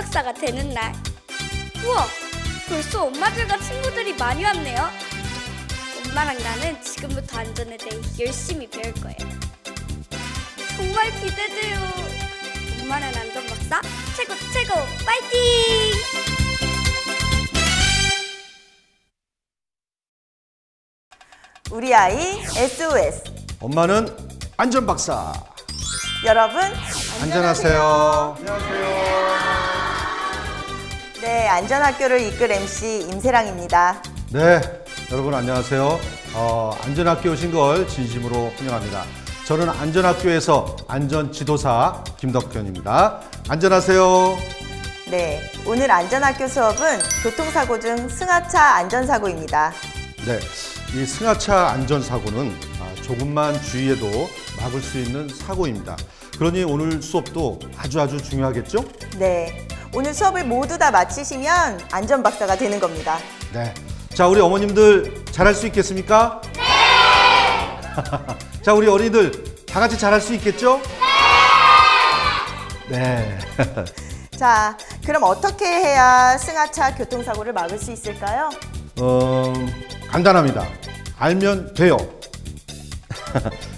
안전박사가 되는 날. 우와! 벌써 엄마들과 친구들이 많이 왔네요. 엄마랑 나는 지금부터 안전에 대해 열심히 배울 거예요. 정말 기대돼요. 엄마는 안전박사 최고 최고 파이팅! 우리 아이 SOS. 엄마는 안전박사. 여러분 안전하세요. 네, 안전학교를 이끌 MC 임세랑입니다. 네, 여러분 안녕하세요. 안전학교 오신 걸 진심으로 환영합니다. 저는 안전학교에서 안전지도사 김덕현입니다. 안전하세요. 네, 오늘 안전학교 수업은 교통사고 중 승하차 안전사고입니다. 네, 이 승하차 안전사고는 조금만 주의해도 막을 수 있는 사고입니다. 그러니 오늘 수업도 아주 중요하겠죠? 네, 오늘 수업을 모두 다 마치시면 안전박사가 되는 겁니다. 네. 자, 우리 어머님들 잘할 수 있겠습니까? 네! 자, 우리 어린이들 다 같이 잘할 수 있겠죠? 네! 네. 자, 그럼 어떻게 해야 승하차 교통사고를 막을 수 있을까요? 간단합니다. 알면 돼요.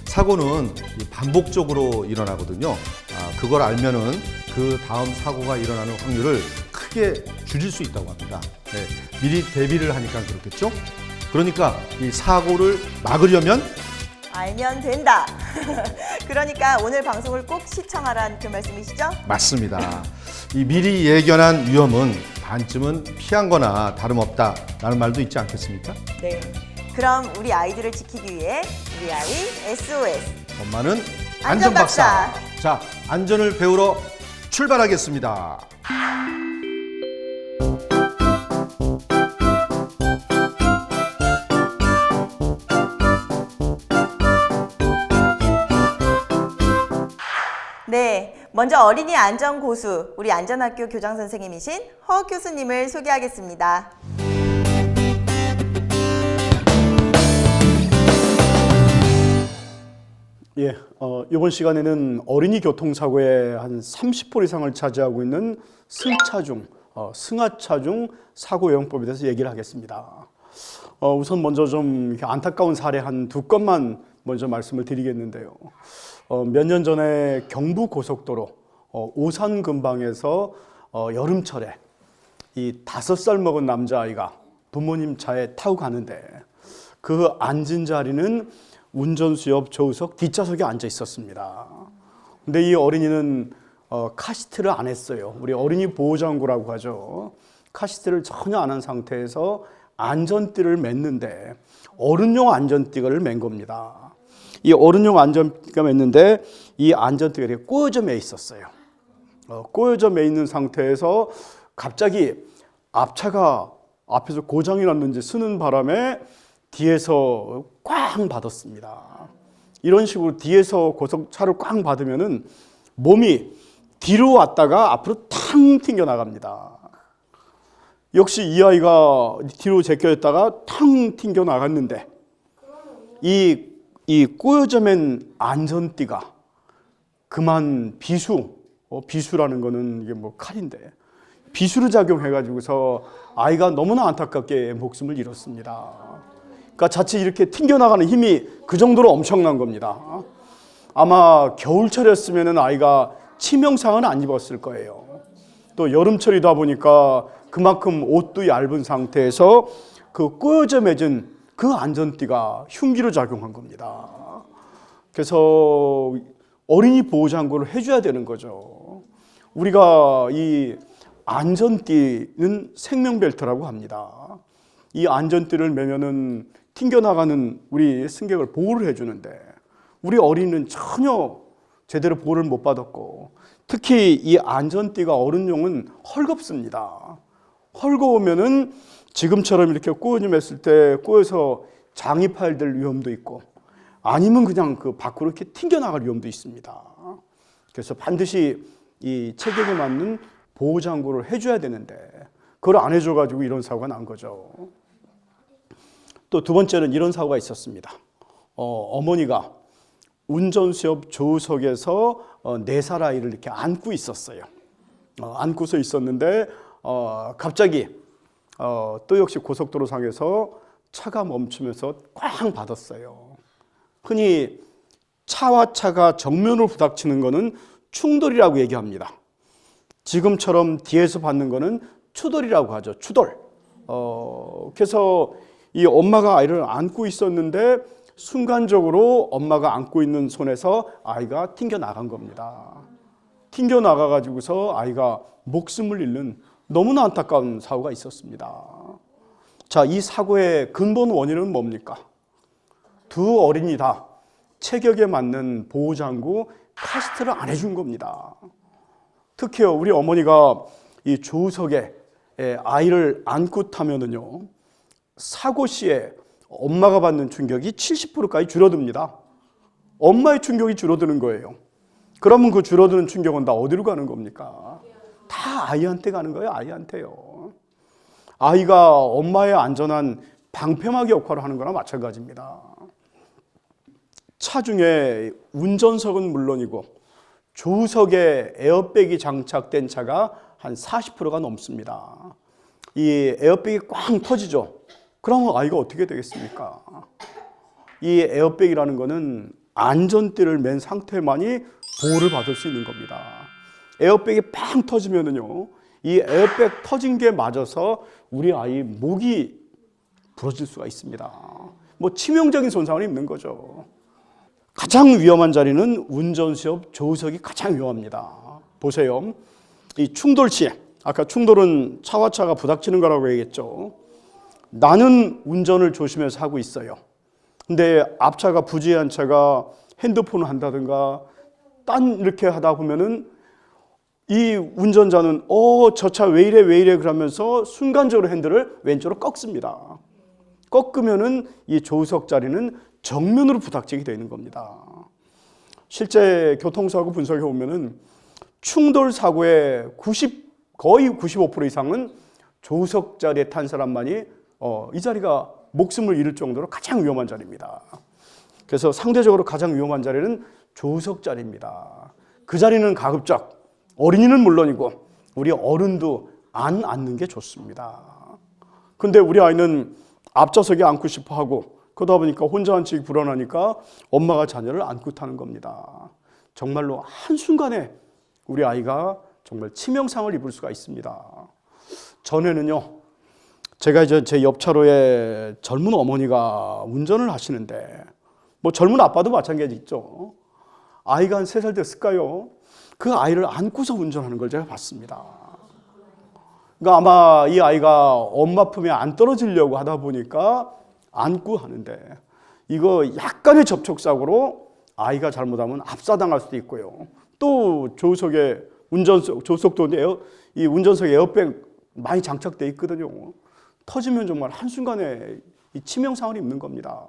사고는 반복적으로 일어나거든요. 그걸 알면은 그 다음 사고가 일어나는 확률을 크게 줄일 수 있다고 합니다. 네, 미리 대비를 하니까 그렇겠죠? 그러니까 이 사고를 막으려면 알면 된다. 그러니까 오늘 방송을 꼭 시청하라는 그 말씀이시죠? 맞습니다. 이 미리 예견한 위험은 반쯤은 피한 거나 다름없다라는 말도 있지 않겠습니까? 네. 그럼 우리 아이들을 지키기 위해 우리 아이 SOS. 엄마는 안전박사. 안전박사. 자, 안전을 배우러 출발하겠습니다. 네, 먼저 어린이 안전 고수, 우리 안전학교 교장 선생님이신 허 교수님을 소개하겠습니다. 예, 이번 시간에는 어린이 교통사고의 한 30% 이상을 차지하고 있는 승하차 중 사고예방법에 대해서 얘기를 하겠습니다. 우선 먼저 좀 안타까운 사례 한 두 건만 먼저 말씀을 드리겠는데요. 몇 년 전에 경부고속도로 오산 근방에서 여름철에 이 5살 먹은 남자아이가 부모님 차에 타고 가는데 그 앉은 자리는 운전수 옆 조수석 뒷좌석에 앉아 있었습니다. 근데 이 어린이는 카시트를 안 했어요. 우리 어린이 보호장구라고 하죠. 카시트를 전혀 안 한 상태에서 안전띠를 맸는데 어른용 안전띠를 맨 겁니다. 이 어른용 안전띠가 맸는데 이 안전띠가 이렇게 꼬여져 매 있었어요. 꼬여져 매 있는 상태에서 갑자기 앞차가 앞에서 고장이 났는지 쓰는 바람에 뒤에서 꽝 받았습니다. 이런 식으로 뒤에서 고속차를 꽝 받으면은 몸이 뒤로 왔다가 앞으로 탕 튕겨 나갑니다. 역시 이 아이가 뒤로 제껴졌다가 탕 튕겨 나갔는데 이 꼬여져 맨 안전띠가 그만 비수라는 거는 이게 뭐 칼인데 비수를 작용해가지고서 아이가 너무나 안타깝게 목숨을 잃었습니다. 그러니까 자칫 이렇게 튕겨나가는 힘이 그 정도로 엄청난 겁니다. 아마 겨울철이었으면 아이가 치명상은 안 입었을 거예요. 또 여름철이다 보니까 그만큼 옷도 얇은 상태에서 그 꼬여져 맺은 그 안전띠가 흉기로 작용한 겁니다. 그래서 어린이 보호장구를 해줘야 되는 거죠. 우리가 이 안전띠는 생명벨트라고 합니다. 이 안전띠를 매면은 튕겨나가는 우리 승객을 보호를 해주는데 우리 어린이는 전혀 제대로 보호를 못 받았고 특히 이 안전띠가 어른용은 헐겁습니다. 헐거우면은 지금처럼 이렇게 꼬여져 맸을 때 꼬여서 장이 파열될 위험도 있고 아니면 그냥 그 밖으로 이렇게 튕겨나갈 위험도 있습니다. 그래서 반드시 이 체격에 맞는 보호장구를 해줘야 되는데 그걸 안 해줘가지고 이런 사고가 난 거죠. 또 두 번째는 이런 사고가 있었습니다. 어머니가 운전수 옆 조수석에서 4살 아이를 이렇게 안고 있었어요. 안고서 있었는데 갑자기 또 역시 고속도로 상에서 차가 멈추면서 꽝 받았어요. 흔히 차와 차가 정면으로 부닥치는 것은 충돌이라고 얘기합니다. 지금처럼 뒤에서 받는 것은 추돌이라고 하죠. 추돌. 그래서 이 엄마가 아이를 안고 있었는데 순간적으로 엄마가 안고 있는 손에서 아이가 튕겨 나간 겁니다. 튕겨 나가가지고서 아이가 목숨을 잃는 너무나 안타까운 사고가 있었습니다. 자, 이 사고의 근본 원인은 뭡니까? 두 어린이 다 체격에 맞는 보호장구 카시트를 안 해준 겁니다. 특히요, 우리 어머니가 이 조수석에 아이를 안고 타면은요, 사고 시에 엄마가 받는 충격이 70%까지 줄어듭니다. 엄마의 충격이 줄어드는 거예요. 그러면 그 줄어드는 충격은 다 어디로 가는 겁니까? 다 아이한테 가는 거예요, 아이한테요. 아이가 엄마의 안전한 방패막이 역할을 하는 거나 마찬가지입니다. 차 중에 운전석은 물론이고 조수석에 에어백이 장착된 차가 한 40%가 넘습니다. 이 에어백이 꽝 터지죠. 그러면 아이가 어떻게 되겠습니까? 이 에어백이라는 거는 안전띠를 맨 상태만이 보호를 받을 수 있는 겁니다. 에어백이 팡 터지면은요, 이 에어백 터진 게 맞아서 우리 아이 목이 부러질 수가 있습니다. 뭐 치명적인 손상을 입는 거죠. 가장 위험한 자리는 운전석 조수석이 가장 위험합니다. 보세요. 이 충돌 시에, 아까 충돌은 차와 차가 부닥치는 거라고 얘기했죠. 나는 운전을 조심해서 하고 있어요. 근데 앞차가 부주의한 차가 핸드폰을 한다든가 딴 이렇게 하다 보면은 이 운전자는 저 차 왜 이래 그러면서 순간적으로 핸들을 왼쪽으로 꺾습니다. 꺾으면은 이 조수석 자리는 정면으로 부닥치게 되는 겁니다. 실제 교통사고 분석해 보면은 충돌 사고의 거의 95% 이상은 조수석 자리에 탄 사람만이 이 자리가 목숨을 잃을 정도로 가장 위험한 자리입니다. 그래서 상대적으로 가장 위험한 자리는 조수석 자리입니다. 그 자리는 가급적 어린이는 물론이고 우리 어른도 안 앉는 게 좋습니다. 근데 우리 아이는 앞좌석에 앉고 싶어 하고 그러다 보니까 혼자 앉기 불안하니까 엄마가 자녀를 안고 타는 겁니다. 정말로 한순간에 우리 아이가 정말 치명상을 입을 수가 있습니다. 전에는요, 제가 이제 제 옆차로에 젊은 어머니가 운전을 하시는데 뭐 젊은 아빠도 마찬가지겠죠. 아이가 한 3살 됐을까요? 그 아이를 안고서 운전하는 걸 제가 봤습니다. 그러니까 아마 이 아이가 엄마 품에 안 떨어지려고 하다 보니까 안고 하는데 이거 약간의 접촉사고로 아이가 잘못하면 압사당할 수도 있고요. 또 조수석에 조수석도 이 운전석에 에어백 많이 장착돼 있거든요. 터지면 정말 한순간에 이 치명상을 입는 겁니다.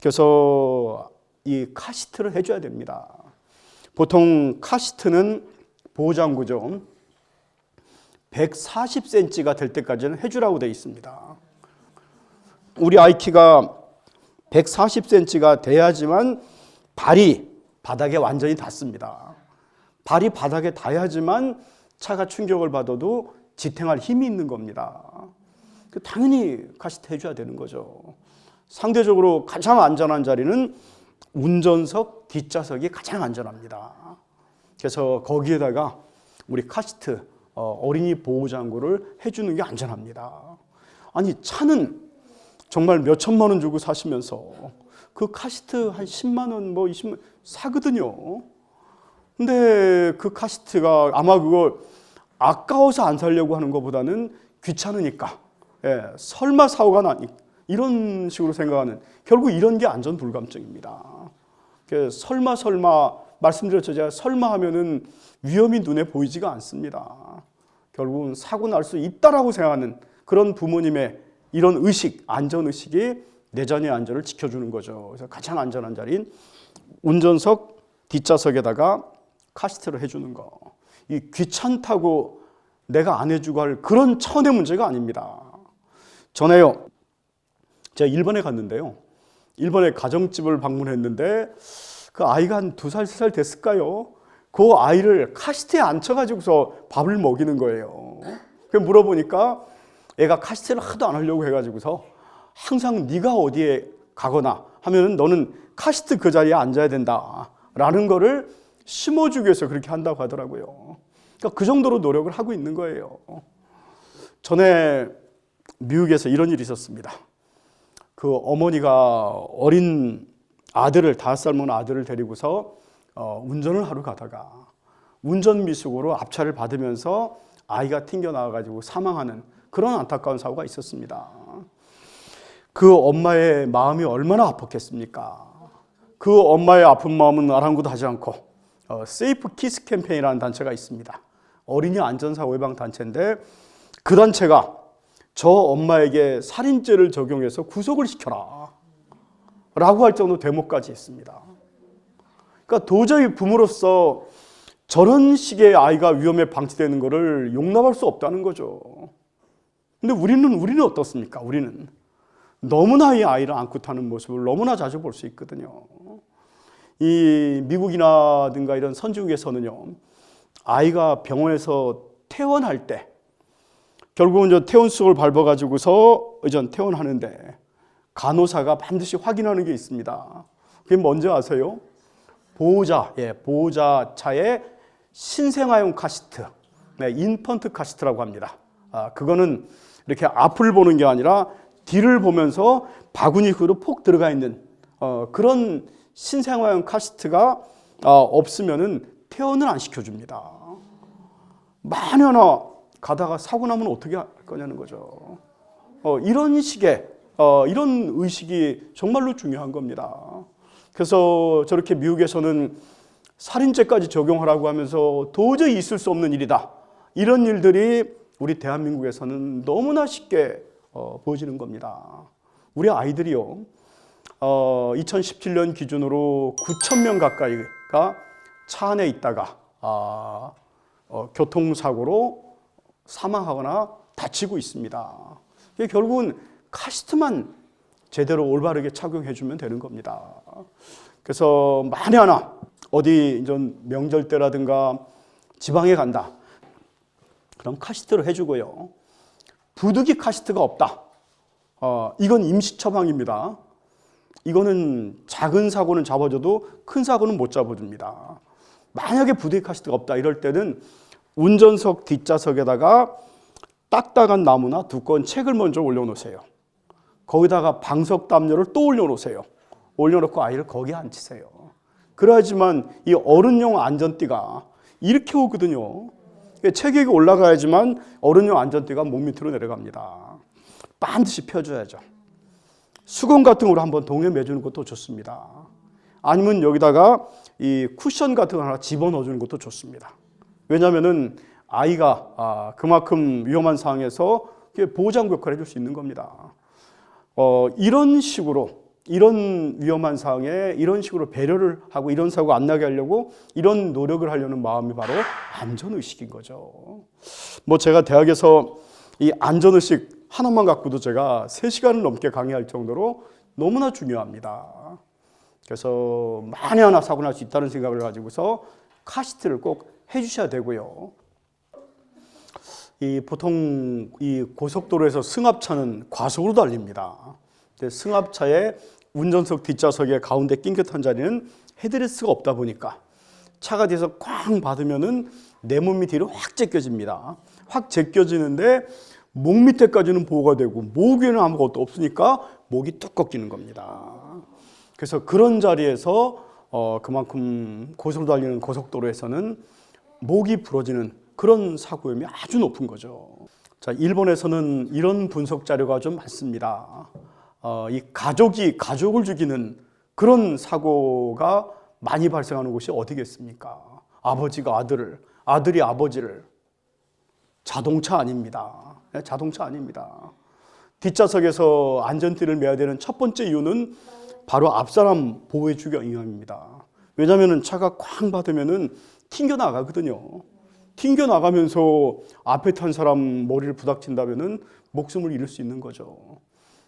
그래서 이 카시트를 해줘야 됩니다. 보통 카시트는 보호장구죠. 140cm가 될 때까지는 해주라고 되어 있습니다. 우리 아이 키가 140cm가 돼야지만 발이 바닥에 완전히 닿습니다. 발이 바닥에 닿아야지만 차가 충격을 받아도 지탱할 힘이 있는 겁니다. 당연히 카시트 해줘야 되는 거죠. 상대적으로 가장 안전한 자리는 운전석 뒷좌석이 가장 안전합니다. 그래서 거기에다가 우리 카시트 어린이 보호장구를 해주는 게 안전합니다. 아니 차는 정말 몇 천만 원 주고 사시면서 그 카시트 한 10만 원 뭐 20만 원 사거든요. 근데 그 카시트가 아마 그걸 아까워서 안 살려고 하는 것보다는 귀찮으니까 설마 사고가 나니 이런 식으로 생각하는 결국 이런 게 안전 불감증입니다. 설마 말씀드렸죠. 제가 설마 하면은 위험이 눈에 보이지가 않습니다. 결국은 사고 날 수 있다라고 생각하는 그런 부모님의 이런 의식, 안전의식이 내 자녀의 안전을 지켜주는 거죠. 그래서 가장 안전한 자리인 운전석 뒷좌석에다가 카시트를 해주는 거. 이 귀찮다고 내가 안 해주고 할 그런 차원의 문제가 아닙니다. 전에요, 제가 일본에 갔는데요. 일본에 가정집을 방문했는데 그 아이가 한 2살, 3살 됐을까요? 그 아이를 카시트에 앉혀가지고서 밥을 먹이는 거예요. 그래서 물어보니까 애가 카시트를 하도 안 하려고 해가지고서 항상 네가 어디에 가거나 하면은 너는 카시트 그 자리에 앉아야 된다라는 거를 심어주기 위해서 그렇게 한다고 하더라고요. 그러니까 그 정도로 노력을 하고 있는 거예요. 전에 미국에서 이런 일이 있었습니다. 그 어머니가 어린 아들을 5살 먹은 아들을 데리고서 운전을 하러 가다가 운전 미숙으로 압차를 받으면서 아이가 튕겨 나와가지고 사망하는 그런 안타까운 사고가 있었습니다. 그 엄마의 마음이 얼마나 아팠겠습니까? 그 엄마의 아픈 마음은 아랑곳 하지 않고 세이프 키스 캠페인이라는 단체가 있습니다. 어린이 안전사고 예방 단체인데 그 단체가 저 엄마에게 살인죄를 적용해서 구속을 시켜라 라고 할 정도 대목까지 했습니다. 그러니까 도저히 부모로서 저런 식의 아이가 위험에 방치되는 것을 용납할 수 없다는 거죠. 근데 우리는 어떻습니까? 우리는 너무나 이 아이를 안고 타는 모습을 너무나 자주 볼 수 있거든요. 이 미국이라든가 이런 선진국에서는요, 아이가 병원에서 퇴원할 때 결국은 저 퇴원수를 밟아가지고서 퇴원하는데 간호사가 반드시 확인하는 게 있습니다. 그게 뭔지 아세요? 보호자 차에 신생아용 카시트, 인펀트 카시트라고 합니다. 그거는 이렇게 앞을 보는 게 아니라 뒤를 보면서 바구니로 폭 들어가 있는 그런 신생아용 카시트가 없으면은 퇴원을 안 시켜줍니다. 만에 하나 가다가 사고 나면 어떻게 할 거냐는 거죠. 이런 식의 이런 의식이 정말로 중요한 겁니다. 그래서 저렇게 미국에서는 살인죄까지 적용하라고 하면서 도저히 있을 수 없는 일이다. 이런 일들이 우리 대한민국에서는 너무나 쉽게 보여지는 겁니다. 우리 아이들이요, 2017년 기준으로 9,000명 가까이가 차 안에 있다가 교통사고로 사망하거나 다치고 있습니다. 결국은 카시트만 제대로 올바르게 착용해주면 되는 겁니다. 그래서 만에 하나 어디 명절 때라든가 지방에 간다. 그럼 카시트로 해주고요. 부득이 카시트가 없다. 이건 임시 처방입니다. 이거는 작은 사고는 잡아줘도 큰 사고는 못 잡아줍니다. 만약에 부득이 카시트가 없다 이럴 때는 운전석 뒷좌석에다가 딱딱한 나무나 두꺼운 책을 먼저 올려놓으세요. 거기다가 방석 담요를 또 올려놓으세요. 올려놓고 아이를 거기에 앉히세요. 그래야지만 이 어른용 안전띠가 이렇게 오거든요. 책이 올라가야지만 어른용 안전띠가 몸 밑으로 내려갑니다. 반드시 펴줘야죠. 수건 같은 걸 한번 동에 매주는 것도 좋습니다. 아니면 여기다가 이 쿠션 같은 거 하나 집어넣어주는 것도 좋습니다. 왜냐하면은 아이가 그만큼 위험한 상황에서 보호장 역할을 해줄 수 있는 겁니다. 이런 식으로 이런 위험한 상황에 이런 식으로 배려를 하고 이런 사고 안 나게 하려고 이런 노력을 하려는 마음이 바로 안전의식인 거죠. 제가 대학에서 이 안전의식 하나만 갖고도 제가 3시간을 넘게 강의할 정도로 너무나 중요합니다. 그래서 만에 하나 사고 날 수 있다는 생각을 가지고서 카시트를 꼭 해주셔야 되고요. 보통 이 고속도로에서 승합차는 과속으로 달립니다. 승합차에 운전석 뒷좌석에 가운데 낑긋한 자리는 헤드레스가 없다 보니까 차가 뒤에서 쾅 받으면은 내 몸이 뒤로 확 제껴집니다. 확 제껴지는데 목 밑에까지는 보호가 되고 목 위에는 아무것도 없으니까 목이 뚝 꺾이는 겁니다. 그래서 그런 자리에서 그만큼 고속으로 달리는 고속도로에서는 목이 부러지는 그런 사고 위험이 아주 높은 거죠. 자, 일본에서는 이런 분석 자료가 좀 많습니다. 이 가족을 죽이는 그런 사고가 많이 발생하는 곳이 어디겠습니까? 아버지가 아들을, 아들이 아버지를. 자동차 아닙니다. 자동차 아닙니다. 뒷좌석에서 안전띠를 매야 되는 첫 번째 이유는 바로 앞사람 보호해주기 위함입니다. 왜냐하면 차가 쾅 받으면은 튕겨 나가거든요. 튕겨 나가면서 앞에 탄 사람 머리를 부닥친다면은 목숨을 잃을 수 있는 거죠.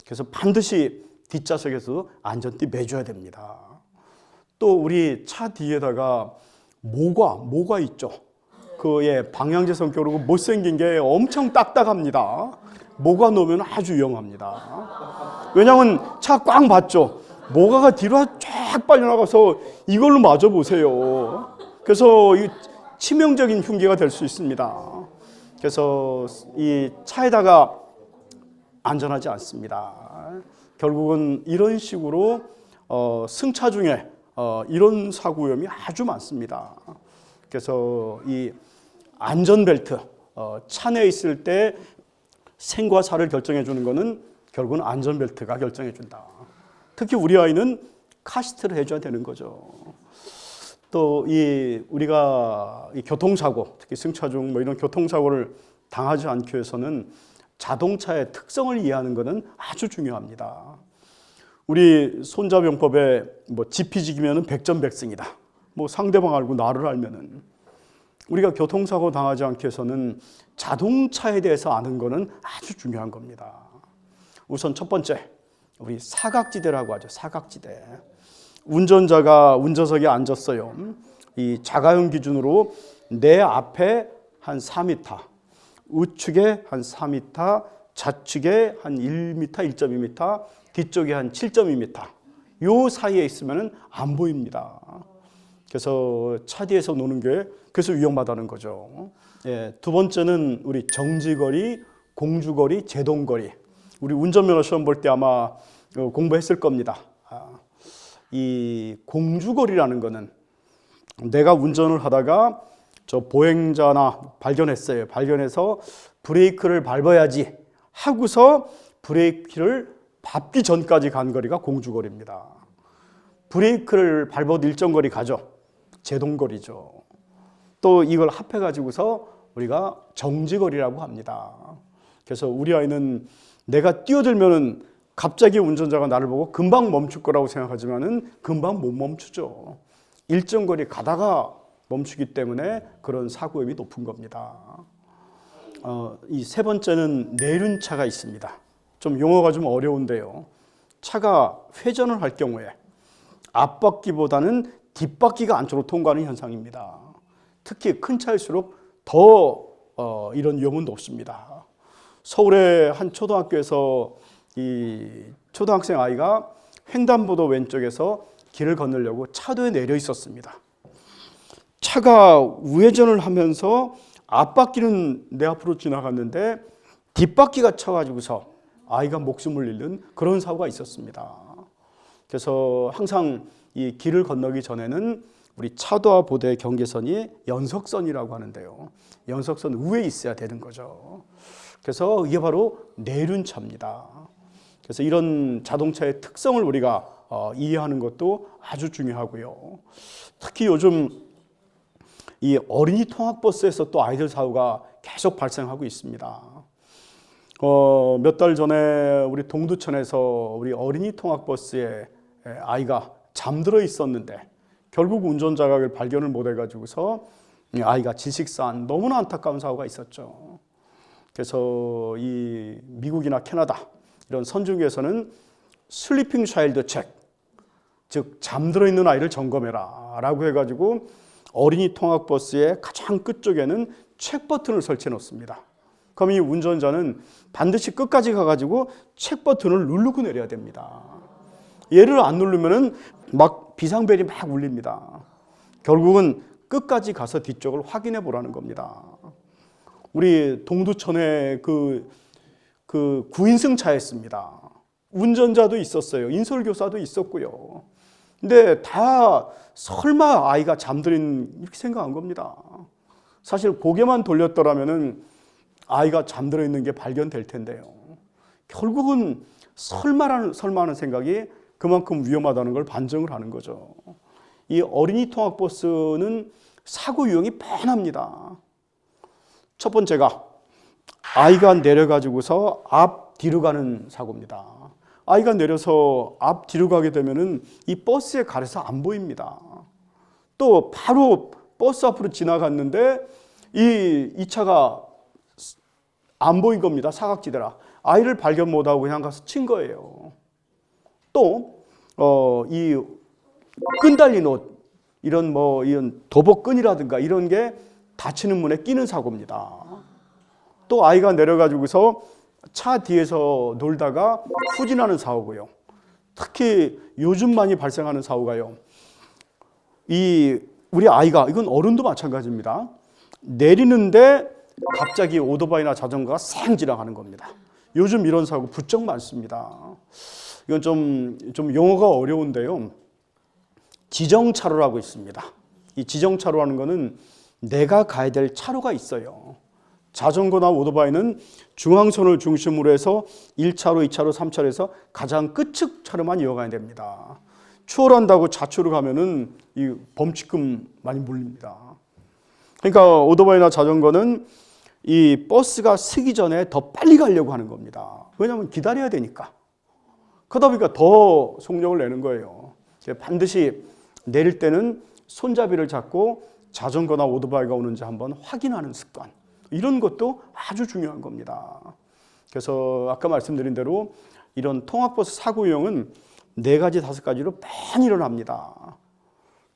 그래서 반드시 뒷좌석에서 안전띠 매줘야 됩니다. 또 우리 차 뒤에다가 모가 있죠. 방향제선 껴르고 못생긴 게 엄청 딱딱합니다. 모가 놓으면 아주 위험합니다. 왜냐하면 차 꽉 봤죠. 모가가 뒤로 쫙 빨려나가서 이걸로 맞아 보세요. 그래서 이 치명적인 흉기가 될 수 있습니다. 그래서 이 차에다가 안전하지 않습니다. 결국은 이런 식으로 승차 중에 이런 사고 위험이 아주 많습니다. 그래서 이 안전벨트, 차 내에 있을 때 생과 사를 결정해 주는 것은 결국은 안전벨트가 결정해 준다. 특히 우리 아이는 카시트를 해줘야 되는 거죠. 또 우리가 이 교통사고, 특히 승차 중 이런 교통사고를 당하지 않기 위해서는 자동차의 특성을 이해하는 것은 아주 중요합니다. 우리 손자병법에 지피지기면은 백전백승이다. 상대방 알고 나를 알면은 우리가 교통사고 당하지 않기 위해서는 자동차에 대해서 아는 것은 아주 중요한 겁니다. 우선 첫 번째, 우리 사각지대라고 하죠. 사각지대. 운전자가 운전석에 앉았어요. 이 자가용 기준으로 내 앞에 한 4m, 우측에 한 4m, 좌측에 한 1m, 1.2m, 뒤쪽에 한 7.2m. 요 사이에 있으면 안 보입니다. 그래서 차 뒤에서 노는 게 그래서 위험하다는 거죠. 두 번째는 우리 정지거리, 공주거리, 제동거리. 우리 운전면허 시험 볼 때 아마 공부했을 겁니다. 이 공주거리라는 거는 내가 운전을 하다가 저 보행자나 발견했어요. 발견해서 브레이크를 밟아야지 하고서 브레이크를 밟기 전까지 간 거리가 공주거리입니다. 브레이크를 밟아도 일정 거리 가죠. 제동거리죠. 또 이걸 합해가지고서 우리가 정지거리라고 합니다. 그래서 우리 아이는 내가 뛰어들면은 갑자기 운전자가 나를 보고 금방 멈출 거라고 생각하지만은 금방 못 멈추죠. 일정 거리 가다가 멈추기 때문에 그런 사고 위험이 높은 겁니다. 이 세 번째는 내륜차가 있습니다. 좀 용어가 좀 어려운데요. 차가 회전을 할 경우에 앞바퀴보다는 뒷바퀴가 안쪽으로 통과하는 현상입니다. 특히 큰 차일수록 더 이런 위험은 높습니다. 서울의 한 초등학교에서 이 초등학생 아이가 횡단보도 왼쪽에서 길을 건너려고 차도에 내려 있었습니다. 차가 우회전을 하면서 앞바퀴는 내 앞으로 지나갔는데 뒷바퀴가 쳐가지고서 아이가 목숨을 잃는 그런 사고가 있었습니다. 그래서 항상 이 길을 건너기 전에는 우리 차도와 보도의 경계선이 연석선이라고 하는데요. 연석선 위에 있어야 되는 거죠. 그래서 이게 바로 내륜차입니다. 그래서 이런 자동차의 특성을 우리가 이해하는 것도 아주 중요하고요. 특히 요즘 이 어린이 통학버스에서 또 아이들 사고가 계속 발생하고 있습니다. 몇 달 전에 우리 동두천에서 우리 어린이 통학버스에 아이가 잠들어 있었는데 결국 운전자가 발견을 못 해가지고서 아이가 질식사한 너무나 안타까운 사고가 있었죠. 그래서 이 미국이나 캐나다 이런 선진국에서는 슬리핑 차일드 책, 즉 잠들어 있는 아이를 점검해라 라고 해가지고 어린이 통학버스의 가장 끝쪽에는 책 버튼을 설치해 놓습니다. 그럼 이 운전자는 반드시 끝까지 가가지고 책 버튼을 누르고 내려야 됩니다. 얘를 안 누르면은 막 비상벨이 막 울립니다. 결국은 끝까지 가서 뒤쪽을 확인해 보라는 겁니다. 우리 동두천에 그 9인승 차였습니다. 운전자도 있었어요. 인솔교사도 있었고요. 근데 다 설마 아이가 잠들인 이렇게 생각한 겁니다. 사실 고개만 돌렸더라면은 아이가 잠들어 있는 게 발견될 텐데요. 결국은 설마하는 생각이 그만큼 위험하다는 걸 반증을 하는 거죠. 이 어린이 통학버스는 사고 유형이 뻔합니다. 첫 번째가 아이가 내려가지고서 앞 뒤로 가는 사고입니다. 아이가 내려서 앞 뒤로 가게 되면은 이 버스에 가려서 안 보입니다. 또 바로 버스 앞으로 지나갔는데 이 차가 안 보인 겁니다. 사각지대라. 아이를 발견 못하고 그냥 가서 친 거예요. 또 이 끈달린 옷, 이런 이런 도복끈이라든가 이런 게 닫히는 문에 끼는 사고입니다. 또 아이가 내려가지고서 차 뒤에서 놀다가 후진하는 사고고요. 특히 요즘 많이 발생하는 사고가요. 우리 아이가, 이건 어른도 마찬가지입니다. 내리는데 갑자기 오토바이나 자전거가 쌩 지나가는 겁니다. 요즘 이런 사고 부쩍 많습니다. 이건 좀 용어가 어려운데요. 지정차로라고 있습니다. 이 지정차로라는 거는 내가 가야 될 차로가 있어요. 자전거나 오토바이는 중앙선을 중심으로 해서 1차로, 2차로, 3차로에서 가장 끝측 차로만 이어가야 됩니다. 추월한다고 좌측으로 가면은 이 범칙금 많이 물립니다. 그러니까 오토바이나 자전거는 이 버스가 서기 전에 더 빨리 가려고 하는 겁니다. 왜냐하면 기다려야 되니까. 그러다 보니까 더 속력을 내는 거예요. 반드시 내릴 때는 손잡이를 잡고 자전거나 오토바이가 오는지 한번 확인하는 습관. 이런 것도 아주 중요한 겁니다. 그래서 아까 말씀드린 대로 이런 통학버스 사고 유형은 4가지, 5가지로 많이 일어납니다.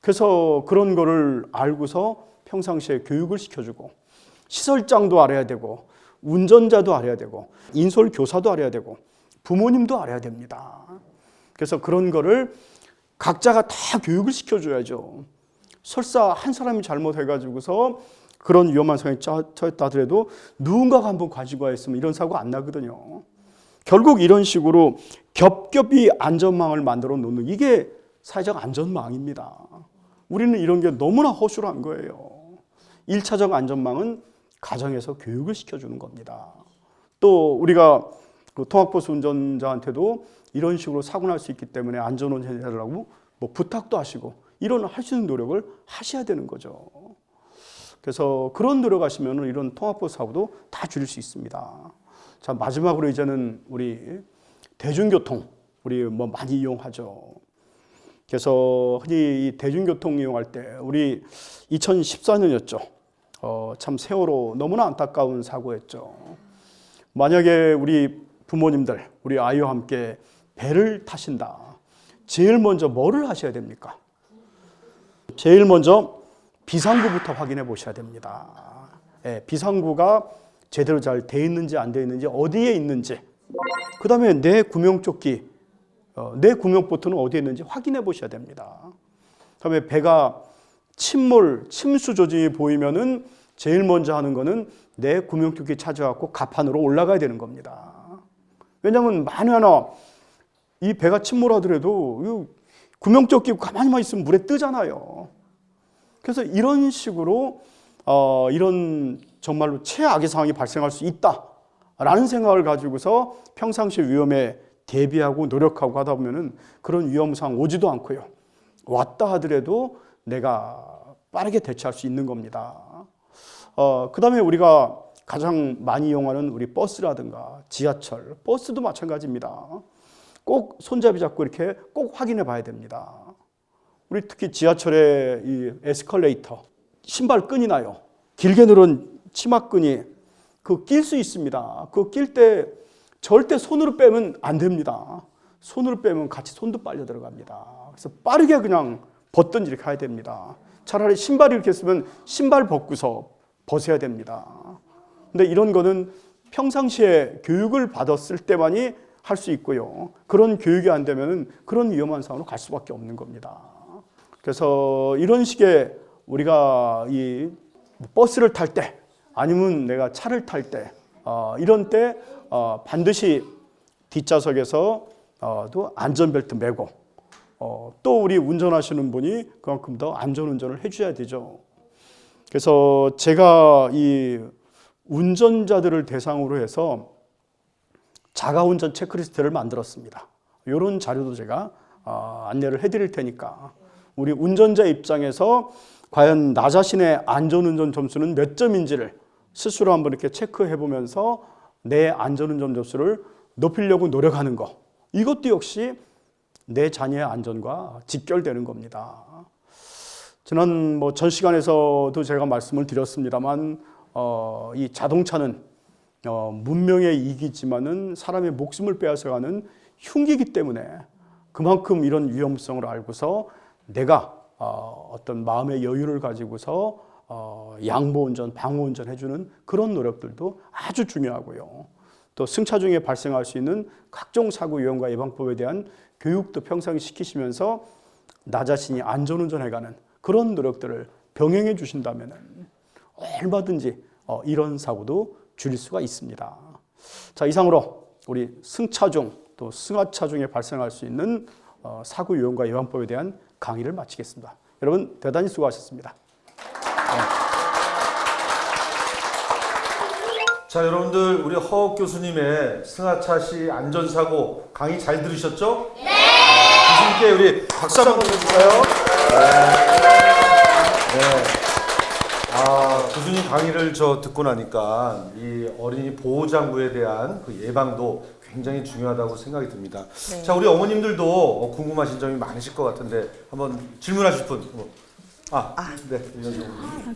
그래서 그런 거를 알고서 평상시에 교육을 시켜주고 시설장도 알아야 되고 운전자도 알아야 되고 인솔교사도 알아야 되고 부모님도 알아야 됩니다. 그래서 그런 거를 각자가 다 교육을 시켜줘야죠. 설사 한 사람이 잘못해가지고서 그런 위험한 상황에 처했다 하더라도 누군가가 한번 가지고 와 있으면 이런 사고 안 나거든요. 결국 이런 식으로 겹겹이 안전망을 만들어 놓는 이게 사회적 안전망입니다. 우리는 이런 게 너무나 허술한 거예요. 1차적 안전망은 가정에서 교육을 시켜주는 겁니다. 또 우리가 그 통학버스 운전자한테도 이런 식으로 사고 날 수 있기 때문에 안전운전 해달라고 부탁도 하시고 이런 할 수 있는 노력을 하셔야 되는 거죠. 그래서 그런 노력하시면 이런 통학버스 사고도 다 줄일 수 있습니다. 자, 마지막으로 이제는 우리 대중교통 우리 많이 이용하죠. 그래서 흔히 이 대중교통 이용할 때 우리 2014년이었죠. 참 세월호 너무나 안타까운 사고였죠. 만약에 우리 부모님들 우리 아이와 함께 배를 타신다. 제일 먼저 뭐를 하셔야 됩니까? 제일 먼저 비상구부터 확인해 보셔야 됩니다. 비상구가 제대로 잘 돼 있는지 안 돼 있는지 어디에 있는지 그 다음에 내 구명조끼 내 구명보트는 어디에 있는지 확인해 보셔야 됩니다. 그 다음에 배가 침몰, 침수 조짐이 보이면은 제일 먼저 하는 거는 내 구명조끼 찾아갖고 갑판으로 올라가야 되는 겁니다. 왜냐하면 만에 하나 이 배가 침몰하더라도 구명조끼 가만히만 있으면 물에 뜨잖아요. 그래서 이런 식으로 이런 정말로 최악의 상황이 발생할 수 있다라는 생각을 가지고서 평상시 위험에 대비하고 노력하고 하다 보면은 그런 위험 상황 오지도 않고요. 왔다 하더라도 내가 빠르게 대처할 수 있는 겁니다. 그 다음에 우리가 가장 많이 이용하는 우리 버스라든가 지하철, 버스도 마찬가지입니다. 꼭 손잡이 잡고 이렇게 꼭 확인해 봐야 됩니다. 우리 특히 지하철의 이 에스컬레이터, 신발끈이 나요. 길게 늘은 치마끈이 낄 수 있습니다. 낄 때 절대 손으로 빼면 안 됩니다. 손으로 빼면 같이 손도 빨려 들어갑니다. 그래서 빠르게 그냥 벗든지 이렇게 해야 됩니다. 차라리 신발 이렇게 쓰면 신발 벗고서 벗어야 됩니다. 근데 이런 거는 평상시에 교육을 받았을 때만이 할 수 있고요. 그런 교육이 안 되면 그런 위험한 상황으로 갈 수밖에 없는 겁니다. 그래서 이런 식의 우리가 이 버스를 탈 때 아니면 내가 차를 탈 때 이런 때 반드시 뒷좌석에서 또 안전벨트 매고 또 우리 운전하시는 분이 그만큼 더 안전운전을 해줘야 되죠. 그래서 제가 이 운전자들을 대상으로 해서 자가운전 체크리스트를 만들었습니다. 이런 자료도 제가 안내를 해드릴 테니까 우리 운전자 입장에서 과연 나 자신의 안전운전 점수는 몇 점인지를 스스로 한번 이렇게 체크해 보면서 내 안전운전 점수를 높이려고 노력하는 거, 이것도 역시 내 자녀의 안전과 직결되는 겁니다. 지난 전 시간에서도 제가 말씀을 드렸습니다만 이 자동차는 문명의 이익이지만은 사람의 목숨을 빼앗아가는 흉기이기 때문에 그만큼 이런 위험성을 알고서 내가 어떤 마음의 여유를 가지고서 양보 운전, 방어 운전 해주는 그런 노력들도 아주 중요하고요. 또 승차 중에 발생할 수 있는 각종 사고 유형과 예방법에 대한 교육도 평상시 시키시면서 나 자신이 안전운전해가는 그런 노력들을 병행해 주신다면 얼마든지 이런 사고도 줄일 수가 있습니다. 자, 이상으로 우리 승차 중 또 승하차 중에 발생할 수 있는 사고 유형과 예방법에 대한 강의를 마치겠습니다. 여러분 대단히 수고하셨습니다. 자, 여러분들 우리 허 교수님의 승하차 시 안전사고 강의 잘 들으셨죠? 네. 교수님께 우리 박수 한번 해주세요. 네. 교수님 강의를 듣고 나니까 이 어린이 보호장구에 대한 그 예방도 굉장히 중요하다고 생각이 듭니다. 네. 자, 우리 어머님들도 궁금하신 점이 많으실 것 같은데 한번 질문하실 분. 네.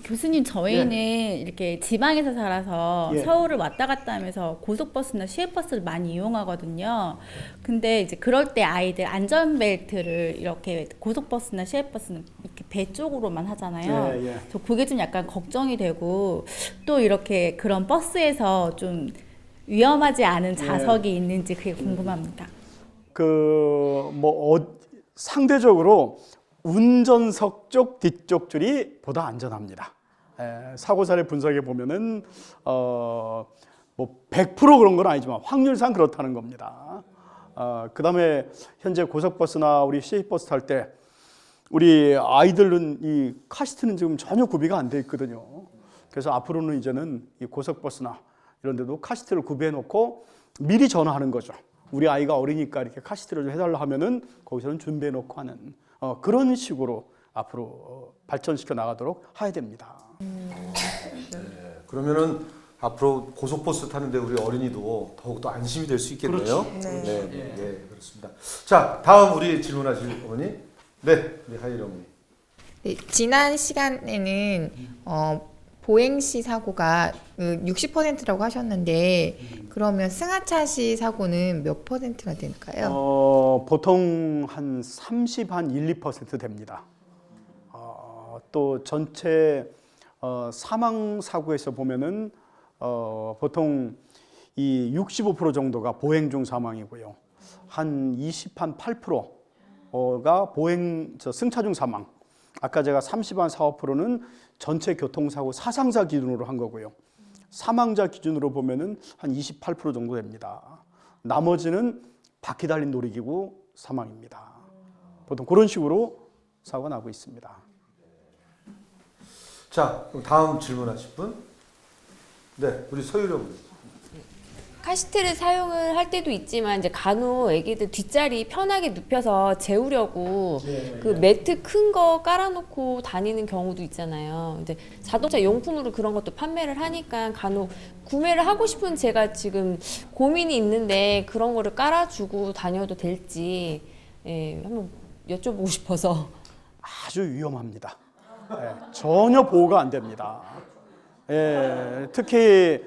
교수님, 저희는 이렇게 지방에서 살아서 예. 서울을 왔다 갔다 하면서 고속버스나 시외버스를 많이 이용하거든요. 근데 이제 그럴 때 아이들 안전벨트를 이렇게 고속버스나 시외버스는 이렇게 배 쪽으로만 하잖아요. 예, 예. 저 그게 좀 약간 걱정이 되고, 또 이렇게 그런 버스에서 좀 위험하지 않은 좌석이 있는지 그게 궁금합니다. 상대적으로 운전석 쪽 뒤쪽 줄이 보다 안전합니다. 사고 사례 분석해 보면은 100% 그런 건 아니지만 확률상 그렇다는 겁니다. 그다음에 현재 고속버스나 우리 시외버스 탈 때 우리 아이들은 이 카시트는 지금 전혀 구비가 안 돼 있거든요. 그래서 앞으로는 이제는 이 고속버스나 이런 데도 카시트를 구비해 놓고 미리 전화하는 거죠. 우리 아이가 어리니까 이렇게 카시트를 좀 해달라 하면은 거기서는 준비해 놓고 하는 그런 식으로 앞으로 발전시켜 나가도록 해야 됩니다. 그러면은 앞으로 고속버스 타는데 우리 어린이도 더욱더 안심이 될 수 있겠네요. 네, 그렇습니다. 자, 다음 우리 질문하실 어머니. 네, 우리 하이리 어머니. 네, 지난 시간에는 보행 시 사고가 60%라고 하셨는데 그러면 승하차 시 사고는 몇 %가 될까요? 보통 한 30, 한 1, 2% 됩니다. 또 전체 사망 사고에서 보면은 보통 이 65% 정도가 보행 중 사망이고요. 한 8%가 승차 중 사망. 아까 제가 30, 한 4, 5%는 전체 교통사고 사상자 기준으로 한 거고요. 사망자 기준으로 보면은 한 28% 정도 됩니다. 나머지는 바퀴 달린 놀이기구 사망입니다. 보통 그런 식으로 사고가 나고 있습니다. 자, 그럼 다음 질문하실 분. 네, 우리 서유리 어머니. 카시트를 사용을 할 때도 있지만 이제 간혹 애기들 뒷자리 편하게 눕혀서 재우려고 그 매트 큰 거 깔아놓고 다니는 경우도 있잖아요. 근데 자동차 용품으로 그런 것도 판매를 하니까 간혹 구매를 하고 싶은 제가 지금 고민이 있는데 그런 거를 깔아주고 다녀도 될지 한번 여쭤보고 싶어서. 아주 위험합니다. 전혀 보호가 안 됩니다. 특히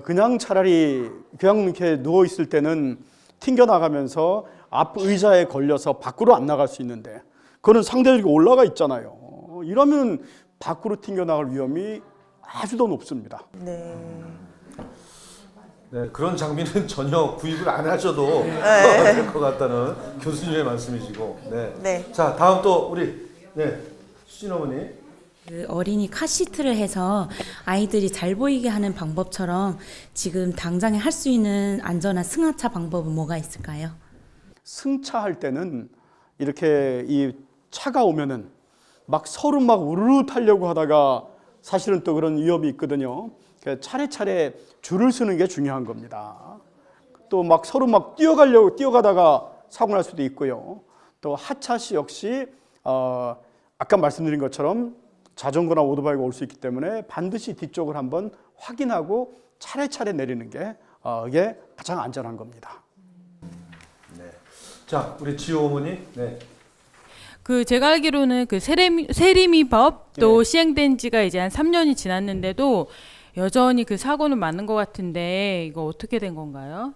그냥 차라리 그냥 이렇게 누워 있을 때는 튕겨 나가면서 앞 의자에 걸려서 밖으로 안 나갈 수 있는데 그거는 상대적으로 올라가 있잖아요. 이러면 밖으로 튕겨 나갈 위험이 아주 더 높습니다. 네. 네, 그런 장비는 전혀 구입을 안 하셔도 될 것 같다는 교수님의 말씀이시고. 네. 네. 자, 다음 또 우리 수진 어머니. 그 어린이 카시트를 해서 아이들이 잘 보이게 하는 방법처럼 지금 당장에 할 수 있는 안전한 승하차 방법은 뭐가 있을까요? 승차할 때는 이렇게 이 차가 오면은 막 서로 막 우르르 타려고 하다가 사실은 또 그런 위험이 있거든요. 차례차례 줄을 서는 게 중요한 겁니다. 또 막 서로 막 뛰어가다가 사고 날 수도 있고요. 또 하차 시 역시 아까 말씀드린 것처럼 자전거나 오토바이가 올 수 있기 때문에 반드시 뒤쪽을 한번 확인하고 차례차례 내리는 게 이게 가장 안전한 겁니다. 네. 자, 우리 지호 어머니. 네. 그 제가 알기로는 그 세리미법 또 시행된 지가 이제 한 3년이 지났는데도 여전히 그 사고는 많은 것 같은데 이거 어떻게 된 건가요?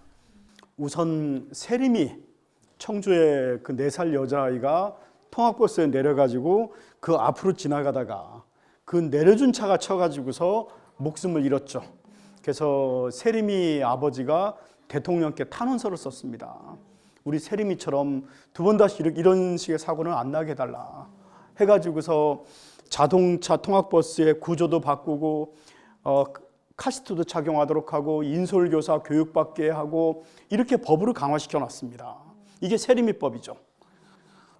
우선 세림이 청주의 그 4살 여자아이가 통학버스에 내려가지고 그 앞으로 지나가다가 그 내려준 차가 쳐가지고서 목숨을 잃었죠. 그래서 세림이 아버지가 대통령께 탄원서를 썼습니다. 우리 세림이처럼 두 번 다시 이런 식의 사고는 안 나게 해달라 해가지고서 자동차 통학버스의 구조도 바꾸고 카시트도 착용하도록 하고 인솔교사 교육받게 하고 이렇게 법으로 강화시켜 놨습니다. 이게 세림이법이죠.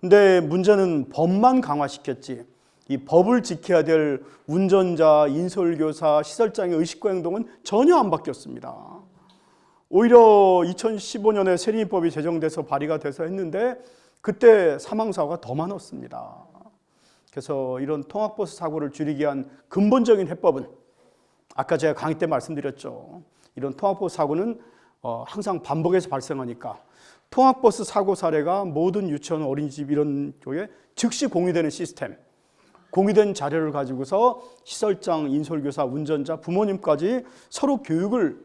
근데 문제는 법만 강화시켰지 이 법을 지켜야 될 운전자, 인솔교사, 시설장의 의식과 행동은 전혀 안 바뀌었습니다. 오히려 2015년에 세림이법이 제정돼서 발의가 돼서 했는데 그때 사망사고가 더 많았습니다. 그래서 이런 통학버스 사고를 줄이기 위한 근본적인 해법은 아까 제가 강의 때 말씀드렸죠. 이런 통학버스 사고는 항상 반복해서 발생하니까 통학버스 사고 사례가 모든 유치원, 어린이집 이런 쪽에 즉시 공유되는 시스템, 공유된 자료를 가지고서 시설장, 인솔교사, 운전자, 부모님까지 서로 교육을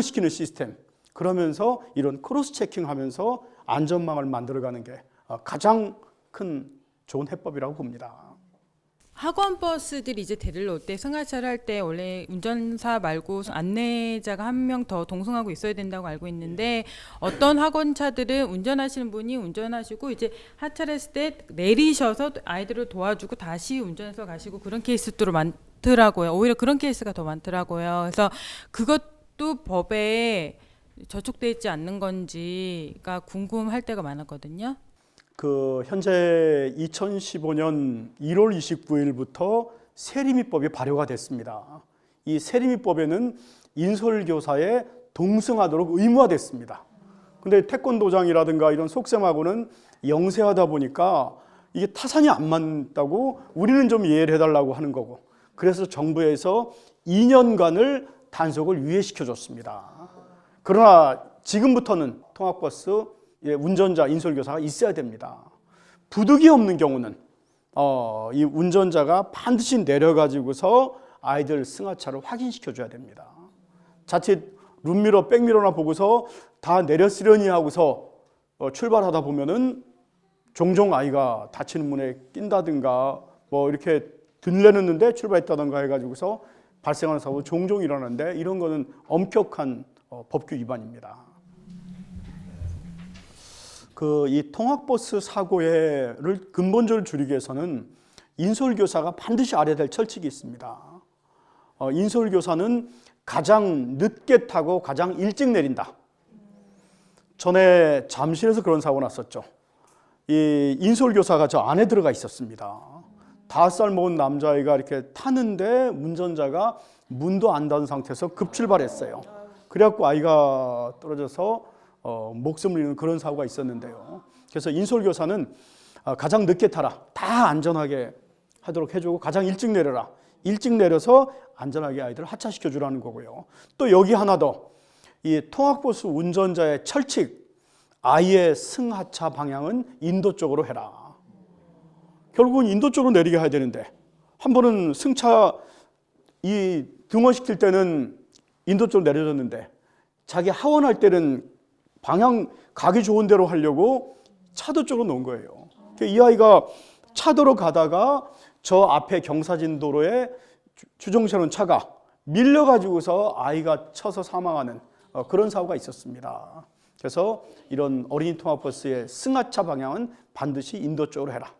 시키는 시스템, 그러면서 이런 크로스 체킹하면서 안전망을 만들어가는 게 가장 큰 좋은 해법이라고 봅니다. 학원 버스들이 이제 데리러 올 때 승하차를 할 때 원래 운전사 말고 안내자가 한 명 더 동승하고 있어야 된다고 알고 있는데 어떤 학원차들은 운전하시는 분이 운전하시고 이제 하차를 했을 때 내리셔서 아이들을 도와주고 다시 운전해서 가시고 그런 케이스도 많더라고요. 오히려 그런 케이스가 더 많더라고요. 그래서 그것도 법에 저촉돼 있지 않는 건지가 궁금할 때가 많았거든요. 현재 2015년 1월 29일부터 세림이법이 발효가 됐습니다. 이 세림이법에는 인솔교사에 동승하도록 의무화됐습니다. 근데 태권도장이라든가 이런 속셈하고는 영세하다 보니까 이게 타산이 안 맞다고 우리는 좀 이해를 해달라고 하는 거고, 그래서 정부에서 2년간을 단속을 유예시켜줬습니다. 그러나 지금부터는 통학버스 운전자, 인솔교사가 있어야 됩니다. 부득이 없는 경우는 이 운전자가 반드시 내려가지고서 아이들 승하차를 확인시켜줘야 됩니다. 자칫 룸미러, 백미러나 보고서 다 내렸으려니 하고서 출발하다 보면은 종종 아이가 닫히는 문에 낀다든가 뭐 이렇게 들려놨는데 출발했다든가 해가지고서 발생하는 사고 종종 일어나는데 이런 거는 엄격한 법규 위반입니다. 이 통학버스 사고를 근본적으로 줄이기 위해서는 인솔교사가 반드시 알아야 될 철칙이 있습니다. 인솔교사는 가장 늦게 타고 가장 일찍 내린다. 전에 잠실에서 그런 사고 났었죠. 이 인솔교사가 저 안에 들어가 있었습니다. 5살 먹은 남자아이가 이렇게 타는데 운전자가 문도 안 닫은 상태에서 급출발했어요. 그래갖고 아이가 떨어져서 목숨을 잃는 그런 사고가 있었는데요. 그래서 인솔교사는 가장 늦게 타라, 다 안전하게 하도록 해주고 가장 일찍 내려라, 일찍 내려서 안전하게 아이들을 하차시켜 주라는 거고요. 또 여기 하나 더, 이 통학버스 운전자의 철칙, 아이의 승하차 방향은 인도 쪽으로 해라. 결국은 인도 쪽으로 내리게 해야 되는데 한 번은 승차 등원시킬 때는 인도 쪽으로 내려졌는데 자기 하원할 때는 방향 가기 좋은 대로 하려고 차도 쪽으로 놓은 거예요. 이 아이가 차도로 가다가 저 앞에 경사진 도로에 주정차로는 차가 밀려가지고서 아이가 쳐서 사망하는 그런 사고가 있었습니다. 그래서 이런 어린이 통학버스의 승하차 방향은 반드시 인도 쪽으로 해라.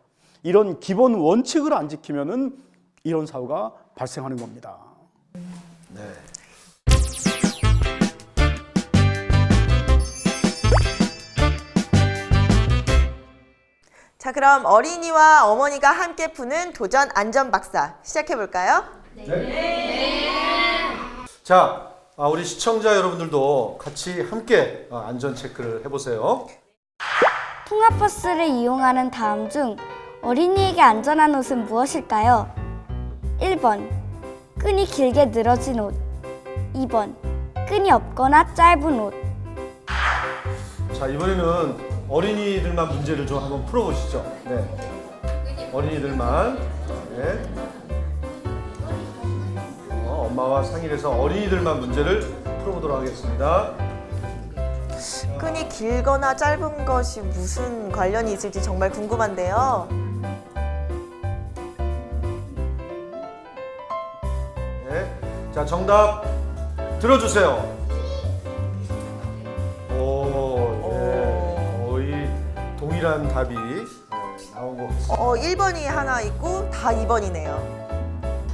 이런 기본 원칙을 안 지키면은 이런 사고가 발생하는 겁니다. 네. 자, 그럼 어린이와 어머니가 함께 푸는 도전 안전 박사 시작해 볼까요? 네. 자, 우리 시청자 여러분들도 같이 함께 안전 체크를 해보세요. 통학버스를 이용하는 다음 중 어린이에게 안전한 옷은 무엇일까요? 1번 끈이 길게 늘어진 옷, 2번 끈이 없거나 짧은 옷. 자, 이번에는 어린이들만 문제를 좀 한번 풀어보시죠. 네. 어린이들만. 네. 엄마와 상의를 해서 어린이들만 문제를 풀어보도록 하겠습니다. 끈이 길거나 짧은 것이 무슨 관련이 있을지 정말 궁금한데요. 네. 자, 정답 들어주세요. 오, 예. 거의 동일한 답이 나온 것 같습니다. 1번이 하나 있고 다 2번이네요.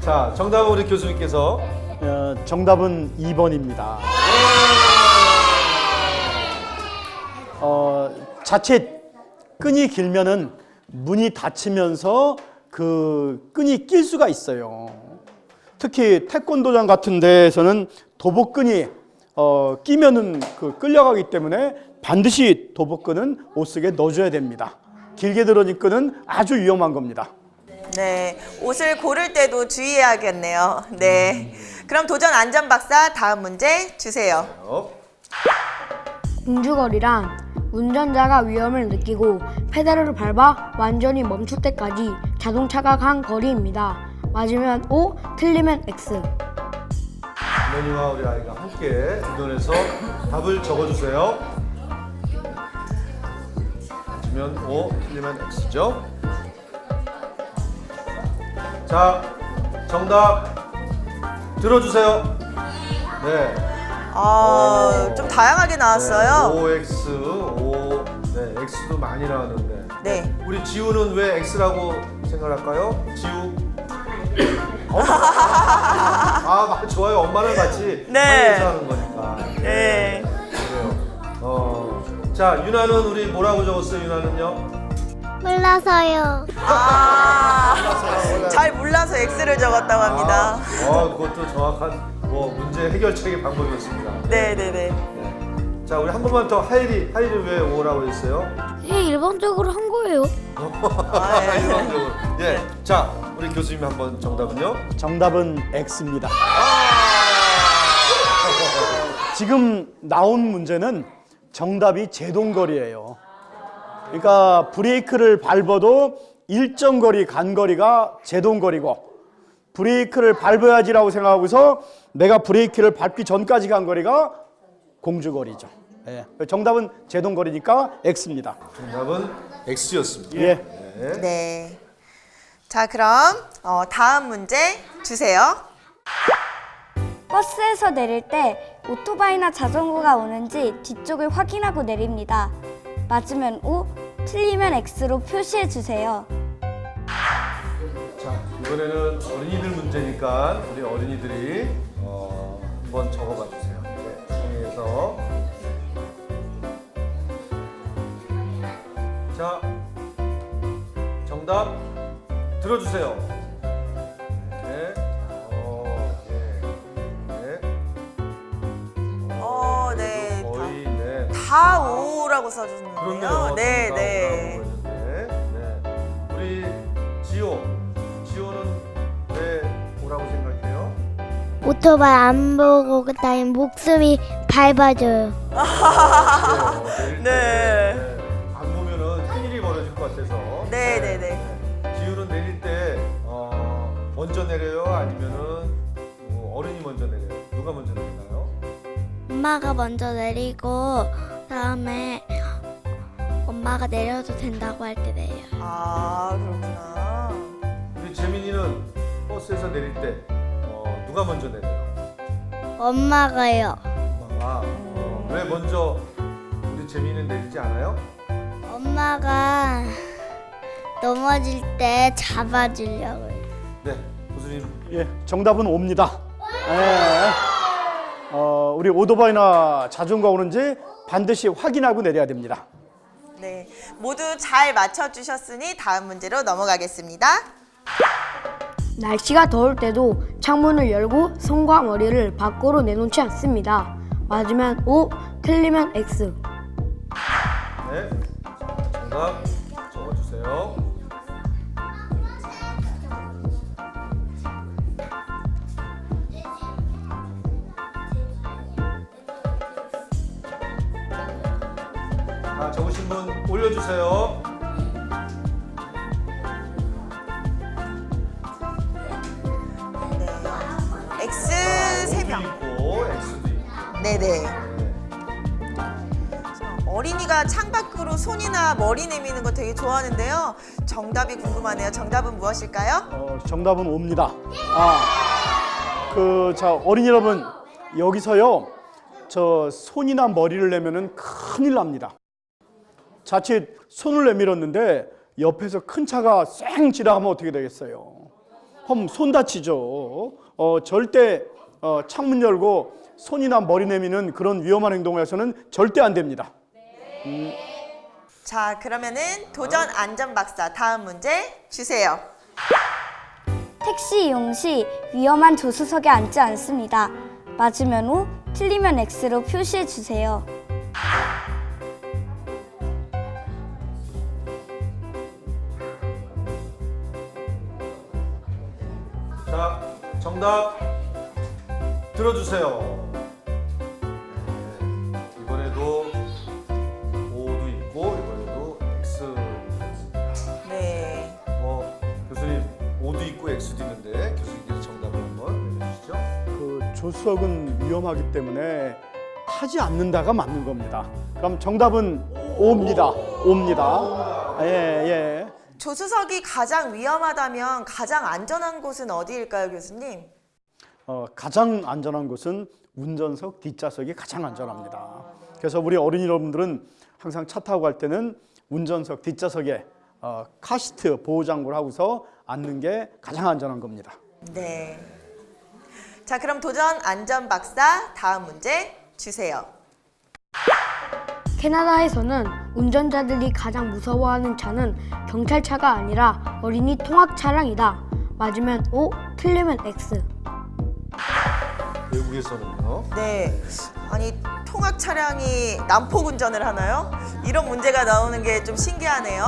자, 정답은 우리 교수님께서. 정답은 2번입니다. 자칫 끈이 길면은 문이 닫히면서 그 끈이 낄 수가 있어요. 특히 태권도장 같은 데에서는 도복끈이 끼면은 그 끌려가기 때문에 반드시 도복끈은 옷 속에 넣어줘야 됩니다. 길게 들어진 끈은 아주 위험한 겁니다. 네, 옷을 고를 때도 주의해야겠네요. 네, 그럼 도전 안전박사 다음 문제 주세요. 공주거리란 운전자가 위험을 느끼고 페달을 밟아 완전히 멈출 때까지 자동차가 간 거리입니다. 맞으면 O, 틀리면 X. 어머니와 우리 아이가 함께 의논해서 답을 적어주세요. 맞으면 O, 틀리면 X죠. 자, 정답 들어주세요. 네. 좀 다양하게 나왔어요. 네, OX, O, 네, X도 많이 나왔는데. 네. 우리 지우는 왜 X라고 생각할까요? 지우. 좋아요. 엄마랑 같이 네. 해서 하는 거니까. 네. 그래요. 자, 유나는 우리 뭐라고 적었어요? 유나는요? 몰라서요. 잘 몰라서 X를 적었다고 합니다. 그것도 정확한 문제 해결책의 방법이었습니다. 네네네. 자, 우리 한 번만 더 하이를 왜 O라고 했어요? 예, 일반적으로 한 거예요. 일반적으로. 예. 자, 우리 교수님 한번 정답은요? 정답은 X입니다. 지금 나온 문제는 정답이 제동거리예요. 그러니까 브레이크를 밟아도 일정 거리 간 거리가 제동거리고, 브레이크를 밟아야지라고 생각하고서 내가 브레이크를 밟기 전까지 간 거리가 공주거리죠. 예. 정답은 제동거리니까 X입니다. 정답은 X였습니다. 예. 네. 자, 그럼 다음 문제 주세요. 버스에서 내릴 때 오토바이나 자전거가 오는지 뒤쪽을 확인하고 내립니다. 맞으면 O, 틀리면 X로 표시해 주세요. 자, 이번에는 어린이들 문제니까 우리 어린이들이 한번 적어봐 주세요. 네, 정리해서. 자, 정답 들어주세요. 네. 네. 거의 네. 다 O라고 써주는데요. 그렇네요. 네, 정답 네. 네. 우리 지호는 왜 O라고 생각해요? 오토바이 안 보고 그다음에 목숨이 밟아져요. 네. 안 보면은 큰일이 벌어질 것 같아서. 네네네. 지우는 내릴 때 먼저 내려요? 아니면은 어른이 먼저 내려요? 누가 먼저 내리나요? 엄마가 먼저 내리고 그다음에 엄마가 내려도 된다고 할 때 내려요. 그렇구나. 우리 재민이는 버스에서 내릴 때 누가 먼저 내려요? 엄마가요. 엄마가. 왜 먼저 우리 재민이는 내리지 않아요? 엄마가 넘어질 때 잡아주려고요. 네, 교수님. 예, 정답은 O입니다. 예. 우리 오토바이나 자전거 오는지 반드시 확인하고 내려야 됩니다. 네, 모두 잘 맞춰주셨으니 다음 문제로 넘어가겠습니다. 날씨가 더울 때도 창문을 열고 손과 머리를 밖으로 내놓지 않습니다. 맞으면 O, 틀리면 X. 네, 정답 적어주세요. 자, 적으신 분 올려주세요. X 3명. 있고 X도 있고. 네네. 친구가 창밖으로 손이나 머리 내미는 거 되게 좋아하는데요. 정답이 궁금하네요. 정답은 무엇일까요? 정답은 옵니다. 자, 어린이 여러분, 여기서요, 저 손이나 머리를 내면은 큰일 납니다. 자칫 손을 내밀었는데 옆에서 큰 차가 쌩 지나가면 어떻게 되겠어요? 그럼 손 다치죠. 절대 창문 열고 손이나 머리 내미는 그런 위험한 행동을 해서는 절대 안 됩니다. 자, 그러면은 도전 안전박사 다음 문제 주세요. 택시 이용 시 위험한 조수석에 앉지 않습니다. 맞으면 O, 틀리면 X로 표시해 주세요. 자, 정답 들어주세요. 네, 이번에도 O도 있고 이번에도 X. 네. 교수님 O도 있고 X도 있는데 교수님께서 정답을 한번 내주시죠. 그 조수석은 위험하기 때문에 타지 않는다가 맞는 겁니다. 그럼 정답은 O입니다. O입니다. 예. 조수석이 가장 위험하다면 가장 안전한 곳은 어디일까요, 교수님? 가장 안전한 곳은 운전석 뒷좌석이 가장 안전합니다. 그래서 우리 어린이 여러분들은 항상 차 타고 갈 때는 운전석 뒷좌석에 카시트 보호장구를 하고서 앉는 게 가장 안전한 겁니다. 네. 자, 그럼 도전 안전박사 다음 문제 주세요. 캐나다에서는 운전자들이 가장 무서워하는 차는 경찰차가 아니라 어린이 통학 차량이다. 맞으면 O, 틀리면 X. 외국에서는요. 네. 아니, 통학 차량이 난폭 운전을 하나요? 이런 문제가 나오는 게 좀 신기하네요.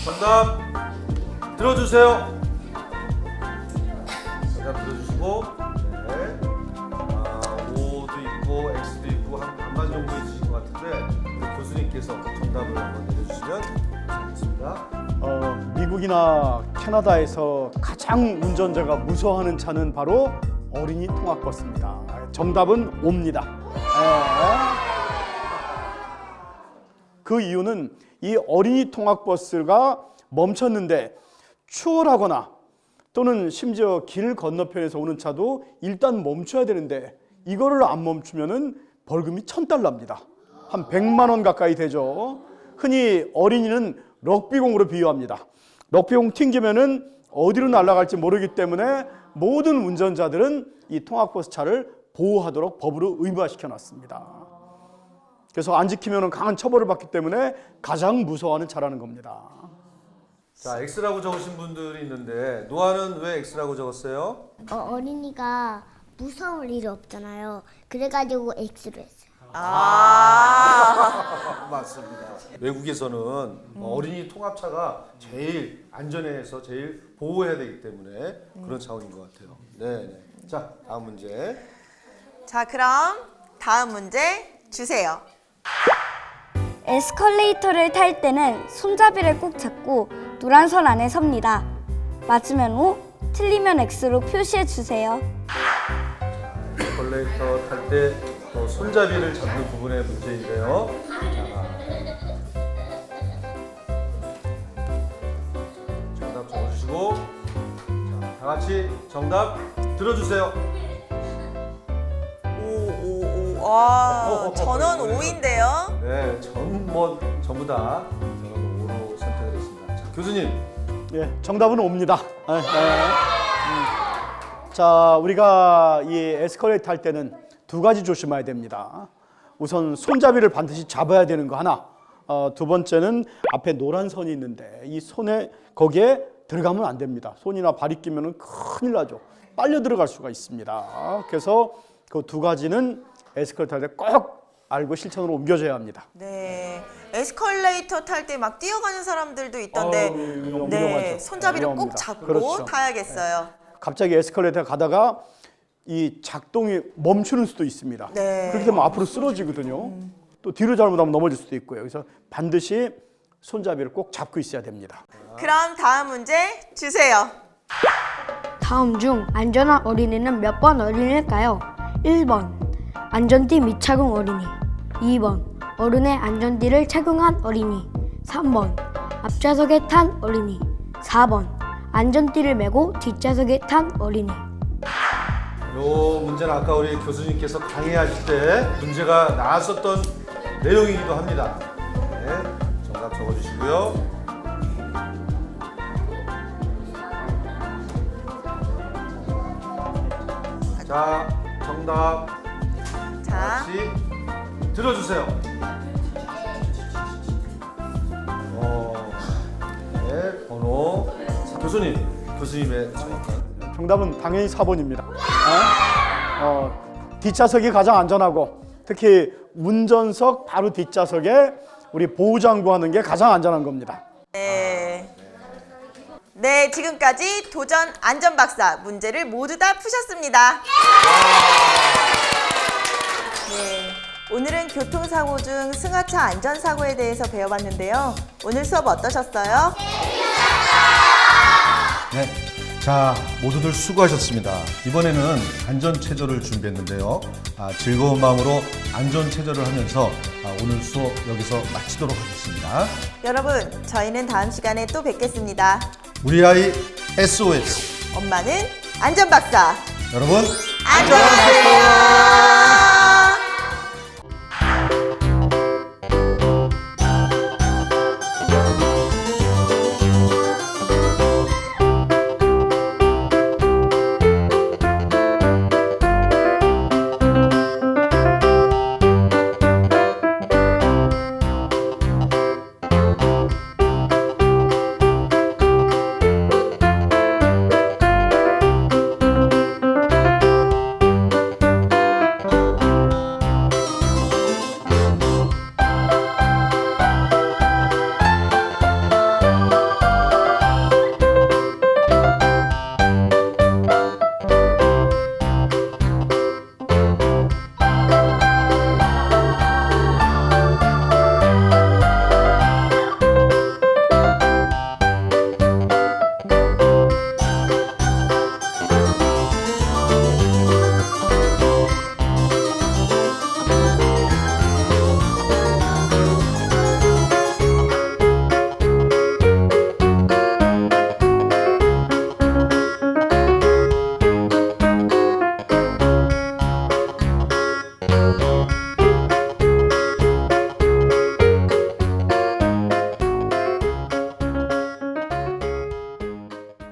정답 들어주세요. 정답 들어주시고, 네. O도 있고 X도 있고 한반 정도 있으신 것 같은데 우리 교수님께서 정답을 한번 내려주시면 좋겠습니다. 미국이나 캐나다에서 가장 운전자가 무서워하는 차는 바로 어린이 통학버스입니다. 정답은 O입니다. 그 이유는 이 어린이 통학버스가 멈췄는데 추월하거나 또는 심지어 길 건너편에서 오는 차도 일단 멈춰야 되는데 이거를 안 멈추면은 벌금이 $1,000입니다. 한 100만 원 가까이 되죠. 흔히 어린이는 럭비공으로 비유합니다. 럭비공 튕기면은 어디로 날아갈지 모르기 때문에 모든 운전자들은 이 통학버스 차를 보호하도록 법으로 의무화시켜 놨습니다. 그래서 안 지키면 강한 처벌을 받기 때문에 가장 무서워하는 차라는 겁니다. 자, X라고 적으신 분들이 있는데 노아는 왜 X라고 적었어요? 어린이가 무서울 일이 없잖아요. 그래가지고 X로 했어요. 맞습니다. 외국에서는 어린이 통합차가 제일 안전해서 제일 보호해야 되기 때문에 그런 차원인 것 같아요. 네. 자, 다음 문제. 자, 그럼 다음 문제 주세요. 에스컬레이터를 탈 때는 손잡이를 꼭 잡고 노란 선 안에 섭니다. 맞으면 O, 틀리면 X로 표시해 주세요. 에스컬레이터 탈 때 손잡이를 잡는 부분의 문제인데요. 자, 정답 적어주시고, 자, 다 같이 정답 들어주세요. 저는 O인데요. 네, 전부 다 저는 O로 선택을 했습니다. 자, 교수님. 예, 정답은 O입니다. 자, 우리가 이 에스컬레이터 탈 때는 두 가지 조심해야 됩니다. 우선 손잡이를 반드시 잡아야 되는 거 하나. 두 번째는 앞에 노란 선이 있는데 이 손에 거기에 들어가면 안 됩니다. 손이나 발이 끼면은 큰일 나죠. 빨려 들어갈 수가 있습니다. 그래서 그 두 가지는 에스컬레이터 탈 때 꼭 알고 실천으로 옮겨줘야 합니다. 네. 에스컬레이터 탈 때 막 뛰어가는 사람들도 있던데 네, 손잡이를 꼭 위험합니다. 잡고 그렇죠. 타야겠어요. 갑자기 에스컬레이터 가다가 이 작동이 멈추는 수도 있습니다. 네. 그렇게 되면 앞으로 쓰러지거든요. 또 뒤로 잘못하면 넘어질 수도 있고요. 그래서 반드시 손잡이를 꼭 잡고 있어야 됩니다. 그럼 다음 문제 주세요. 다음 중 안전한 어린이는 몇 번 어린이일까요? 1번 안전띠 미착용 어린이, 2번 어른의 안전띠를 착용한 어린이, 3번 앞좌석에 탄 어린이, 4번 안전띠를 메고 뒷좌석에 탄 어린이. 요 문제는 아까 우리 교수님께서 강의하실 때 문제가 나왔었던 내용이기도 합니다. 네, 정답 적어주시고요. 자, 정답 자, 다시 들어주세요. 네, 번호. 교수님의 정확한. 정답은 당연히 4번입니다. 뒷좌석이 가장 안전하고 특히 운전석 바로 뒷좌석에 우리 보호장구 하는 게 가장 안전한 겁니다. 네, 지금까지 도전 안전박사 문제를 모두 다 푸셨습니다. 네, 오늘은 교통사고 중 승하차 안전사고에 대해서 배워봤는데요. 오늘 수업 어떠셨어요? 네. 자, 모두들 수고하셨습니다. 이번에는 안전체조를 준비했는데요. 즐거운 마음으로 안전체조를 하면서 오늘 수업 여기서 마치도록 하겠습니다. 여러분, 저희는 다음 시간에 또 뵙겠습니다. 우리 아이 SOS. 엄마는 안전박사. 여러분, 안녕하세요.